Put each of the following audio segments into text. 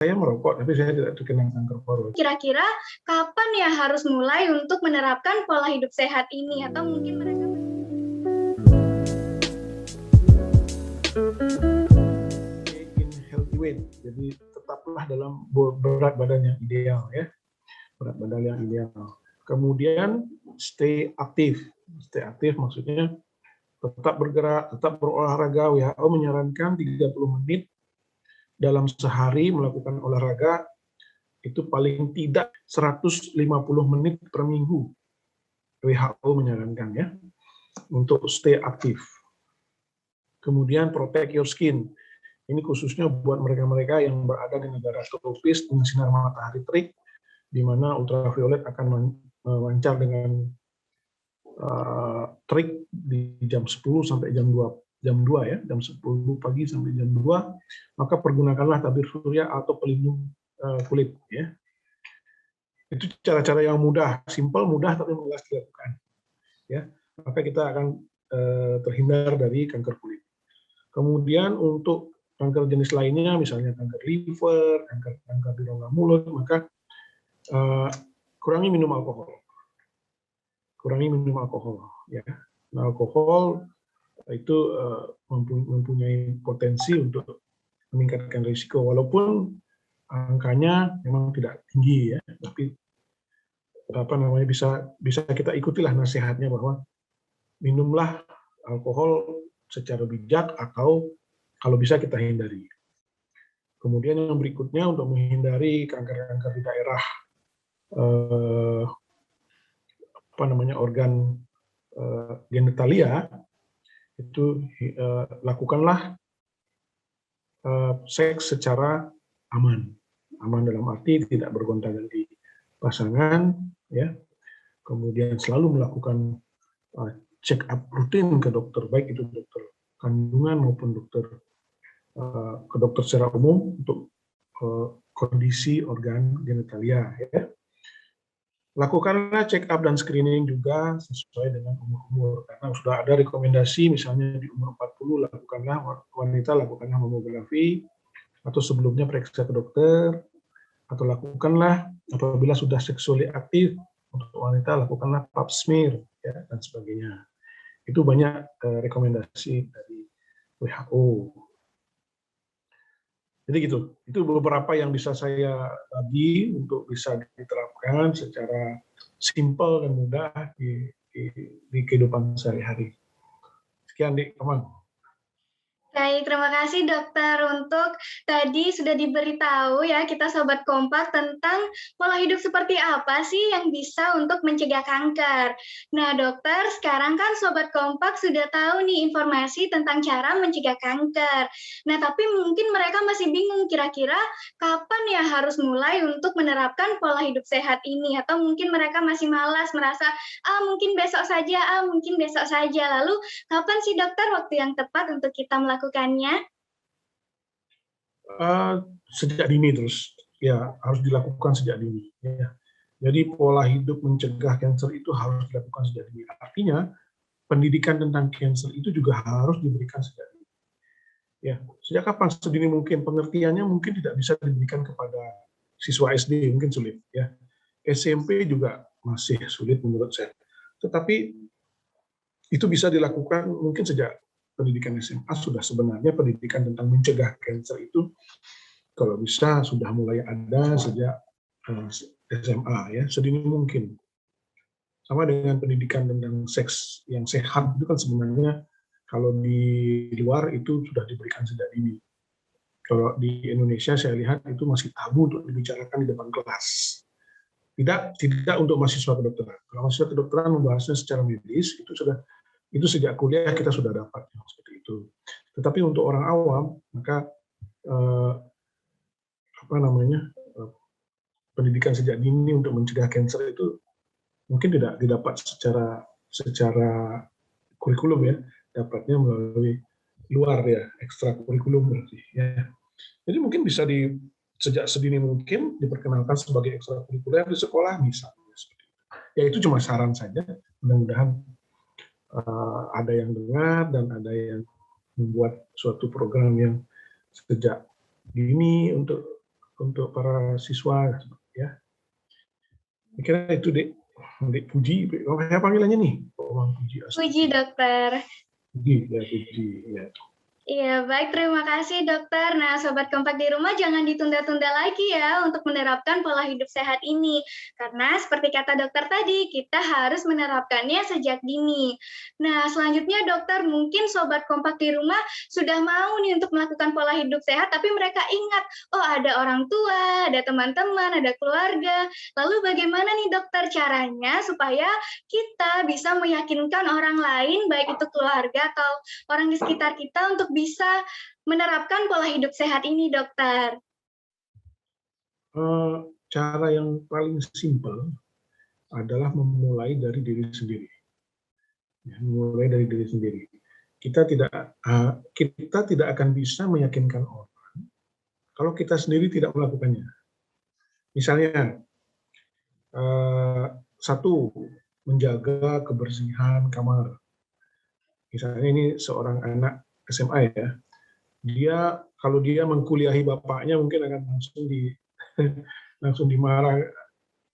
saya merokok, tapi saya tidak terkena kanker paru. Kira-kira kapan ya harus mulai untuk menerapkan pola hidup sehat ini? Atau mungkin mereka in healthy weight, jadi tetaplah dalam berat badan yang ideal ya, berat badan yang ideal. Kemudian stay aktif maksudnya tetap bergerak, tetap berolahraga. WHO menyarankan 30 menit dalam sehari melakukan olahraga, itu paling tidak 150 menit per minggu. WHO menyarankan ya, untuk stay aktif. Kemudian protect your skin. Ini khususnya buat mereka-mereka yang berada di negara tropis dengan sinar matahari terik, di mana ultraviolet akan memancar dengan terik di jam 10 sampai jam 2 ya, jam 10 pagi sampai jam 2, maka pergunakanlah tabir surya atau pelindung kulit ya. Itu cara-cara yang mudah, simple, mudah tapi malas dilakukan ya. Maka kita akan terhindar dari kanker kulit. Kemudian untuk kanker jenis lainnya, misalnya kanker liver, kanker di rongga mulut, maka kurangi minum alkohol. Ya. Nah, alkohol itu mempunyai potensi untuk meningkatkan risiko, walaupun angkanya memang tidak tinggi ya, tapi bisa kita ikutilah nasihatnya bahwa minumlah alkohol secara bijak atau kalau bisa kita hindari. Kemudian yang berikutnya untuk menghindari kanker-kanker di daerah organ genitalia, itu lakukanlah seks secara aman dalam arti tidak bergonta-ganti pasangan ya. Kemudian selalu melakukan check up rutin ke dokter, baik itu dokter kandungan maupun ke dokter secara umum untuk kondisi organ genitalia ya. Lakukanlah check up dan screening juga sesuai dengan umur, karena sudah ada rekomendasi misalnya di umur 40 wanita lakukanlah mamografi, atau sebelumnya periksa ke dokter, atau lakukanlah apabila sudah seksually aktif untuk wanita lakukanlah pap smear ya, dan sebagainya. Itu banyak rekomendasi dari WHO. Jadi gitu, itu beberapa yang bisa saya bagi untuk bisa diterapkan secara simpel dan mudah di kehidupan sehari-hari. Sekian, Dik, Kamang. Baik, terima kasih dokter untuk tadi sudah diberitahu ya kita Sobat Kompak tentang pola hidup seperti apa sih yang bisa untuk mencegah kanker. Nah dokter, sekarang kan Sobat Kompak sudah tahu nih informasi tentang cara mencegah kanker. Nah tapi mungkin mereka masih bingung kira-kira kapan ya harus mulai untuk menerapkan pola hidup sehat ini, atau mungkin mereka masih malas merasa mungkin besok saja, mungkin besok saja. Lalu kapan sih dokter waktu yang tepat untuk kita melakukannya? Sejak dini terus, ya harus dilakukan sejak dini. Ya. Jadi pola hidup mencegah kanker itu harus dilakukan sejak dini. Artinya pendidikan tentang kanker itu juga harus diberikan sejak dini. Ya, sejak kapan? Sedini mungkin. Pengertiannya mungkin tidak bisa diberikan kepada siswa SD, mungkin sulit. Ya, SMP juga masih sulit menurut saya. Tetapi itu bisa dilakukan mungkin sejak pendidikan SMA sudah sebenarnya pendidikan tentang mencegah kanker itu kalau bisa sudah mulai ada sejak SMA ya, sedini mungkin. Sama dengan pendidikan tentang seks yang sehat itu kan sebenarnya kalau di luar itu sudah diberikan sejak dini. Kalau di Indonesia saya lihat itu masih tabu untuk dibicarakan di depan kelas. Tidak untuk mahasiswa kedokteran. Kalau mahasiswa kedokteran membahasnya secara medis itu sejak kuliah kita sudah dapat seperti itu. Tetapi untuk orang awam maka pendidikan sejak dini untuk mencegah kanker itu mungkin tidak didapat secara kurikulum ya, dapatnya melalui luar ya, ekstra kurikulum berarti ya. Jadi mungkin bisa sejak sedini mungkin diperkenalkan sebagai ekstra kurikuler di sekolah misalnya seperti itu. Ya itu cuma saran saja, mudah-mudahan ada yang dengar dan ada yang membuat suatu program yang sejak dini untuk untuk para siswa ya. Saya kira itu Dek Puji, saya panggilannya nih, Bang Puji Puji Astuti. dokter. Puji ya. Iya, baik. Terima kasih, dokter. Nah, Sobat Kompak di rumah jangan ditunda-tunda lagi ya untuk menerapkan pola hidup sehat ini. Karena seperti kata dokter tadi, kita harus menerapkannya sejak dini. Nah, selanjutnya dokter, mungkin Sobat Kompak di rumah sudah mau nih untuk melakukan pola hidup sehat, tapi mereka ingat, oh ada orang tua, ada teman-teman, ada keluarga. Lalu bagaimana nih dokter caranya supaya kita bisa meyakinkan orang lain, baik itu keluarga atau orang di sekitar kita untuk bisa menerapkan pola hidup sehat ini, dokter? Cara yang paling simpel adalah memulai dari diri sendiri. Ya, memulai dari diri sendiri. Kita tidak akan bisa meyakinkan orang kalau kita sendiri tidak melakukannya. Misalnya, satu, menjaga kebersihan kamar. Misalnya ini seorang anak SMA ya, kalau dia mengkuliahi bapaknya mungkin akan langsung dimarah,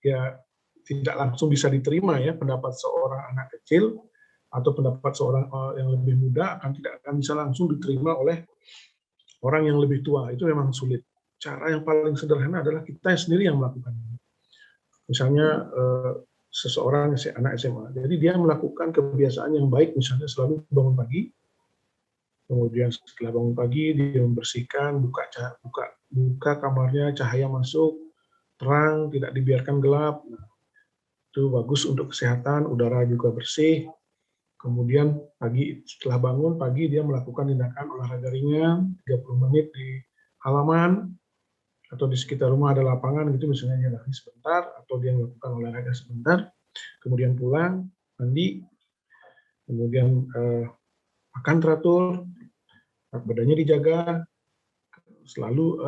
ya tidak langsung bisa diterima ya pendapat seorang anak kecil atau pendapat seorang yang lebih muda tidak akan bisa langsung diterima oleh orang yang lebih tua. Itu memang sulit. Cara yang paling sederhana adalah kita sendiri yang melakukannya. Misalnya seseorang anak SMA, jadi dia melakukan kebiasaan yang baik, misalnya selalu bangun pagi, kemudian setelah bangun pagi dia membersihkan, buka kamarnya, cahaya masuk, terang, tidak dibiarkan gelap. Itu bagus untuk kesehatan, udara juga bersih. Kemudian setelah bangun pagi dia melakukan tindakan olahraga ringan 30 menit di halaman atau di sekitar rumah ada lapangan gitu, misalnya dia lari sebentar atau dia melakukan olahraga sebentar, kemudian pulang mandi, kemudian makan teratur, badannya dijaga, selalu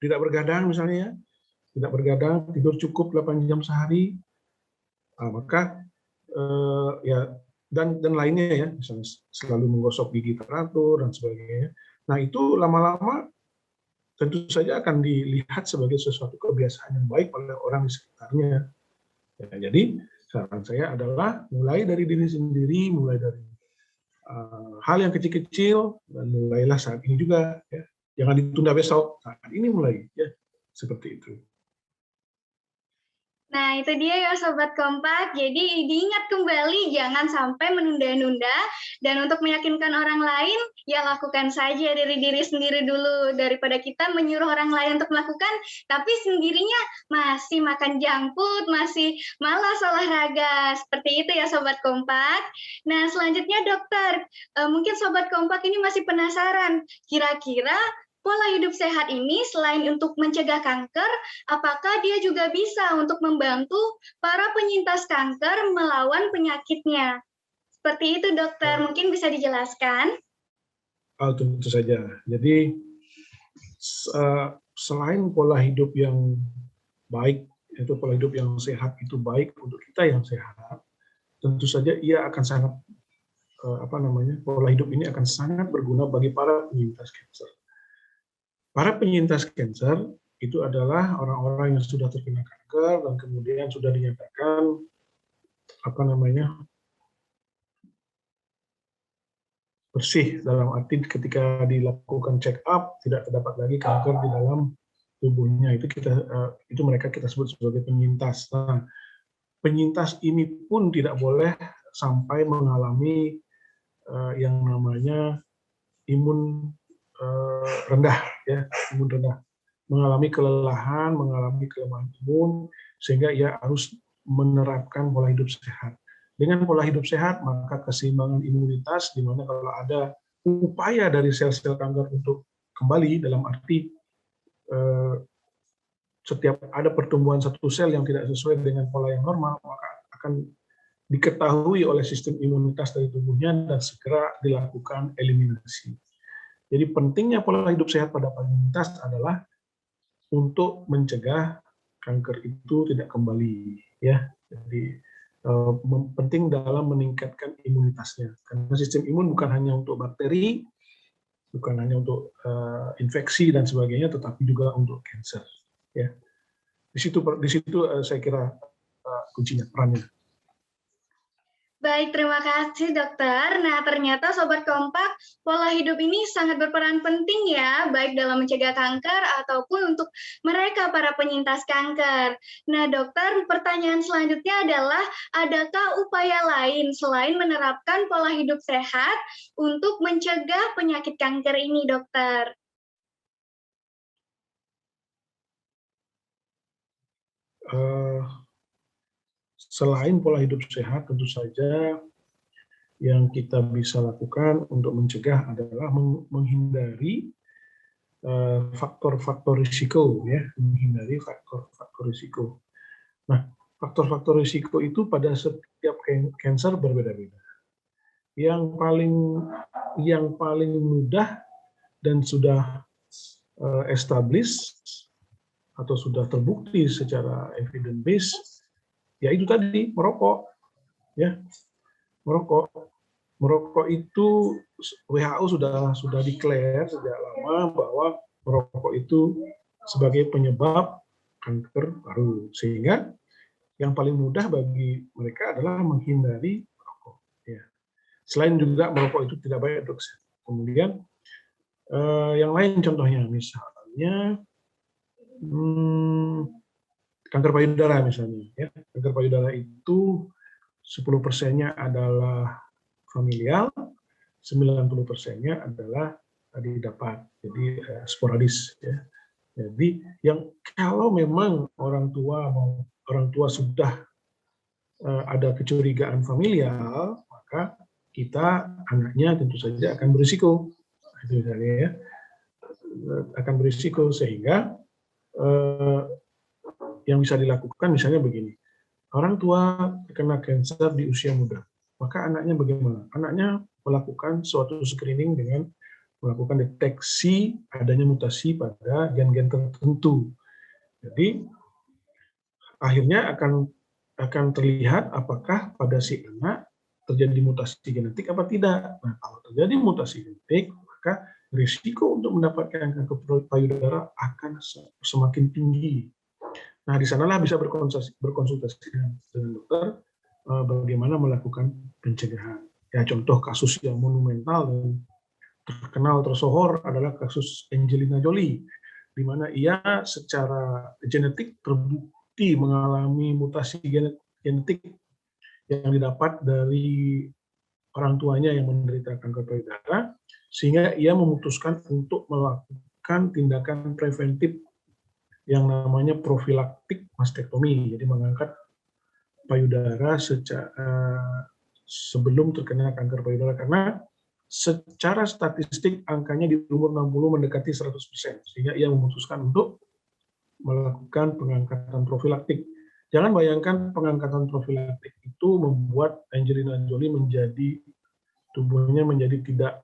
tidak bergadang misalnya ya, tidak bergadang, tidur cukup 8 jam sehari, maka ya dan lainnya ya, misalnya selalu menggosok gigi teratur dan sebagainya. Nah itu lama-lama tentu saja akan dilihat sebagai sesuatu kebiasaan yang baik oleh orang di sekitarnya. Ya, jadi saran saya adalah mulai dari diri sendiri, mulai dari hal yang kecil-kecil, dan mulailah saat ini juga. Ya. Jangan ditunda besok, saat ini mulai. Ya, seperti itu. Nah, itu dia ya Sobat Kompak. Jadi diingat kembali, jangan sampai menunda-nunda. Dan untuk meyakinkan orang lain, ya lakukan saja dari diri sendiri dulu. Daripada kita menyuruh orang lain untuk melakukan, tapi sendirinya masih makan junk food, masih malas olahraga. Seperti itu ya Sobat Kompak. Nah, selanjutnya dokter, mungkin Sobat Kompak ini masih penasaran, kira-kira pola hidup sehat ini selain untuk mencegah kanker, apakah dia juga bisa untuk membantu para penyintas kanker melawan penyakitnya? Seperti itu, dokter. Mungkin bisa dijelaskan? Tentu saja. Jadi, selain pola hidup yang baik, yaitu pola hidup yang sehat itu baik untuk kita yang sehat, tentu saja ia akan sangat, pola hidup ini akan sangat berguna bagi para penyintas kanker. Para penyintas kanker itu adalah orang-orang yang sudah terkena kanker dan kemudian sudah dinyatakan bersih, dalam arti ketika dilakukan check up tidak terdapat lagi kanker di dalam tubuhnya. Itu mereka kita sebut sebagai penyintas. Nah, penyintas ini pun tidak boleh sampai mengalami yang namanya imun rendah, ya, imun rendah, mengalami kelelahan, mengalami kelemahan imun, sehingga ia harus menerapkan pola hidup sehat. Dengan pola hidup sehat, maka keseimbangan imunitas, di mana kalau ada upaya dari sel-sel kanker untuk kembali, dalam arti setiap ada pertumbuhan satu sel yang tidak sesuai dengan pola yang normal, maka akan diketahui oleh sistem imunitas dari tubuhnya dan segera dilakukan eliminasi. Jadi pentingnya pola hidup sehat pada penyintas adalah untuk mencegah kanker itu tidak kembali, ya. Jadi penting dalam meningkatkan imunitasnya, karena sistem imun bukan hanya untuk bakteri, bukan hanya untuk infeksi dan sebagainya, tetapi juga untuk cancer. Ya, di situ saya kira kuncinya, perannya. Baik, terima kasih dokter. Nah, ternyata Sobat Kompak, pola hidup ini sangat berperan penting ya, baik dalam mencegah kanker ataupun untuk mereka para penyintas kanker. Nah, dokter, pertanyaan selanjutnya adalah, adakah upaya lain selain menerapkan pola hidup sehat untuk mencegah penyakit kanker ini, dokter? Selain pola hidup sehat, tentu saja yang kita bisa lakukan untuk mencegah adalah menghindari faktor-faktor risiko, ya, menghindari faktor-faktor risiko. Nah, faktor-faktor risiko itu pada setiap kanker berbeda-beda. Yang paling mudah dan sudah established atau sudah terbukti secara evidence based, yaitu tadi merokok, ya. Merokok itu WHO sudah declare sejak lama bahwa merokok itu sebagai penyebab kanker paru, sehingga yang paling mudah bagi mereka adalah menghindari merokok. Ya. Selain juga merokok itu tidak baik untuk kesehatan. Kemudian yang lain contohnya misalnya kanker payudara misalnya. Ya. Kanker payudara itu 10%-nya adalah familial, 90%-nya adalah didapat, jadi sporadis. Ya. Jadi yang kalau memang orang tua sudah ada kecurigaan familial, maka kita anaknya tentu saja akan berisiko, itu misalnya ya, akan berisiko, sehingga yang bisa dilakukan misalnya begini. Orang tua terkena kanker di usia muda, maka anaknya bagaimana? Anaknya melakukan suatu screening dengan melakukan deteksi adanya mutasi pada gen-gen tertentu. Jadi akhirnya akan terlihat apakah pada si anak terjadi mutasi genetik apa tidak. Nah, kalau terjadi mutasi genetik, maka risiko untuk mendapatkan kanker payudara akan semakin tinggi. Nah, di sanalah bisa berkonsultasi dengan dokter bagaimana melakukan pencegahan. Ya, contoh kasus yang monumental dan terkenal tersohor adalah kasus Angelina Jolie, di mana ia secara genetik terbukti mengalami mutasi genetik yang didapat dari orang tuanya yang menderita kanker payudara, sehingga ia memutuskan untuk melakukan tindakan preventif yang namanya profilaktik mastektomi, jadi mengangkat payudara sebelum terkena kanker payudara, karena secara statistik angkanya di umur 60 mendekati 100%, sehingga ia memutuskan untuk melakukan pengangkatan profilaktik. Jangan bayangkan pengangkatan profilaktik itu membuat Angelina Jolie tubuhnya menjadi tidak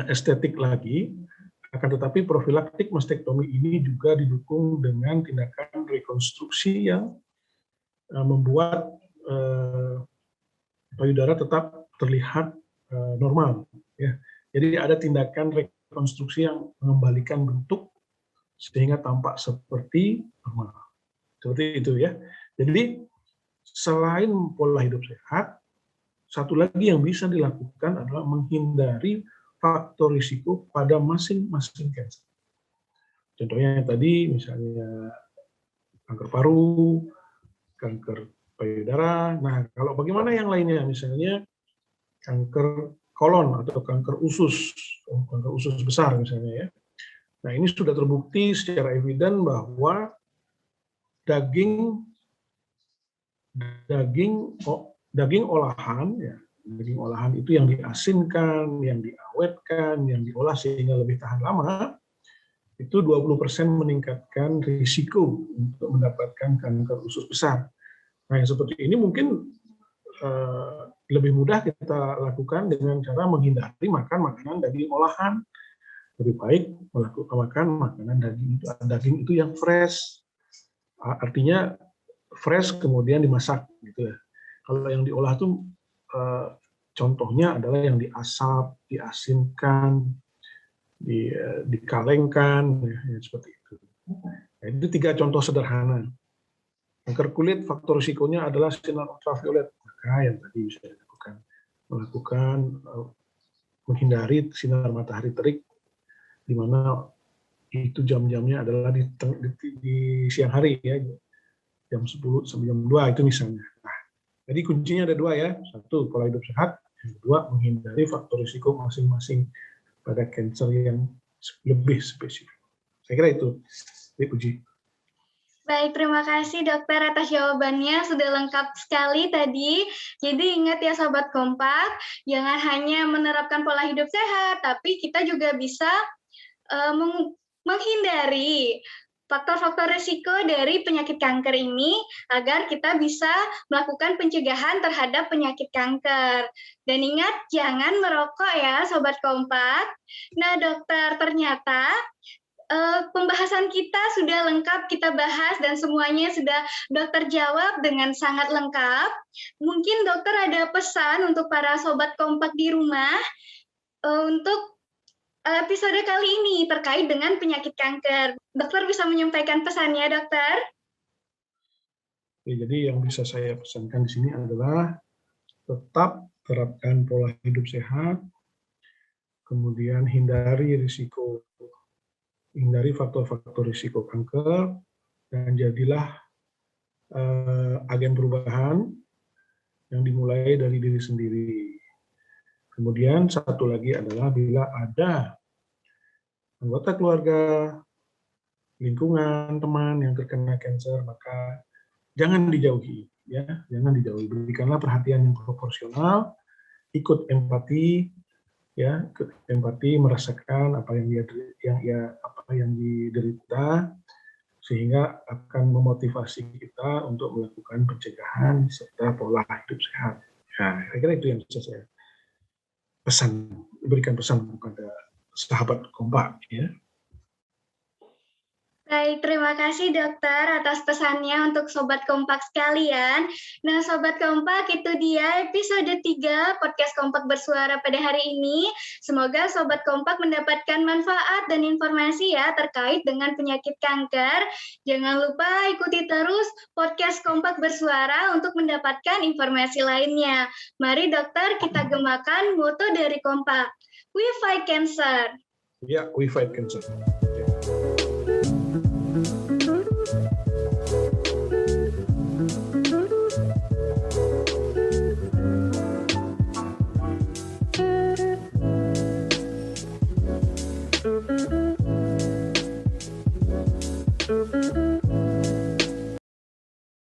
estetik lagi. Akan tetapi profilaktik mastektomi ini juga didukung dengan tindakan rekonstruksi yang membuat payudara tetap terlihat normal. Ya. Jadi ada tindakan rekonstruksi yang mengembalikan bentuk sehingga tampak seperti normal. Seperti itu ya. Jadi selain pola hidup sehat, satu lagi yang bisa dilakukan adalah menghindari faktor risiko pada masing-masing kanker. Contohnya tadi misalnya kanker paru, kanker payudara. Nah, kalau bagaimana yang lainnya? Misalnya kanker kolon atau kanker usus besar misalnya ya. Nah, ini sudah terbukti secara eviden bahwa daging olahan ya, daging olahan itu yang diasinkan, yang diawetkan, yang diolah sehingga lebih tahan lama, itu 20% meningkatkan risiko untuk mendapatkan kanker usus besar. Nah, yang seperti ini mungkin lebih mudah kita lakukan dengan cara menghindari makan makanan daging olahan. Lebih baik makan makanan daging itu yang fresh. Artinya fresh kemudian dimasak gitu ya. Kalau yang diolah itu contohnya adalah yang diasap, diasinkan, dikalengkan, ya, seperti itu. Nah, itu 3 contoh sederhana. Kanker kulit, faktor risikonya adalah sinar ultraviolet. Maka yang tadi bisa dilakukan, menghindari sinar matahari terik, di mana itu jam-jamnya adalah di siang hari, ya, jam 10 sampai jam 2 itu misalnya. Nah, jadi kuncinya ada 2 ya. 1, pola hidup sehat. Yang 2, menghindari faktor risiko masing-masing pada kanker yang lebih spesifik. Saya kira itu, Ibu Puji. Baik, terima kasih dokter atas jawabannya, sudah lengkap sekali tadi. Jadi ingat ya Sobat Kompak, jangan hanya menerapkan pola hidup sehat, tapi kita juga bisa menghindari faktor-faktor risiko dari penyakit kanker ini agar kita bisa melakukan pencegahan terhadap penyakit kanker. Dan ingat, jangan merokok ya Sobat Kompak. Nah dokter, ternyata pembahasan kita sudah lengkap kita bahas dan semuanya sudah dokter jawab dengan sangat lengkap. Mungkin dokter ada pesan untuk para Sobat Kompak di rumah untuk episode kali ini terkait dengan penyakit kanker. Dokter bisa menyampaikan pesannya, dokter? Ya, jadi yang bisa saya pesankan di sini adalah tetap terapkan pola hidup sehat, kemudian hindari faktor-faktor risiko kanker, dan jadilah agen perubahan yang dimulai dari diri sendiri. Kemudian satu lagi adalah bila ada anggota keluarga, lingkungan, teman yang terkena kanker, maka jangan dijauhi, ya, jangan dijauhi. Berikanlah perhatian yang proporsional, ikut empati, ya, merasakan apa yang diderita, sehingga akan memotivasi kita untuk melakukan pencegahan serta pola hidup sehat. Nah, saya kira itu yang bisa saya berikan pesan kepada sahabat Kompak, ya. Baik, terima kasih dokter atas pesannya untuk Sobat Kompak sekalian. Nah, Sobat Kompak, itu dia episode 3 Podcast Kompak Bersuara pada hari ini. Semoga Sobat Kompak mendapatkan manfaat dan informasi ya terkait dengan penyakit kanker. Jangan lupa ikuti terus Podcast Kompak Bersuara untuk mendapatkan informasi lainnya. Mari dokter, kita gemakan moto dari Kompak. We fight cancer. Ya, we fight cancer. Thank you.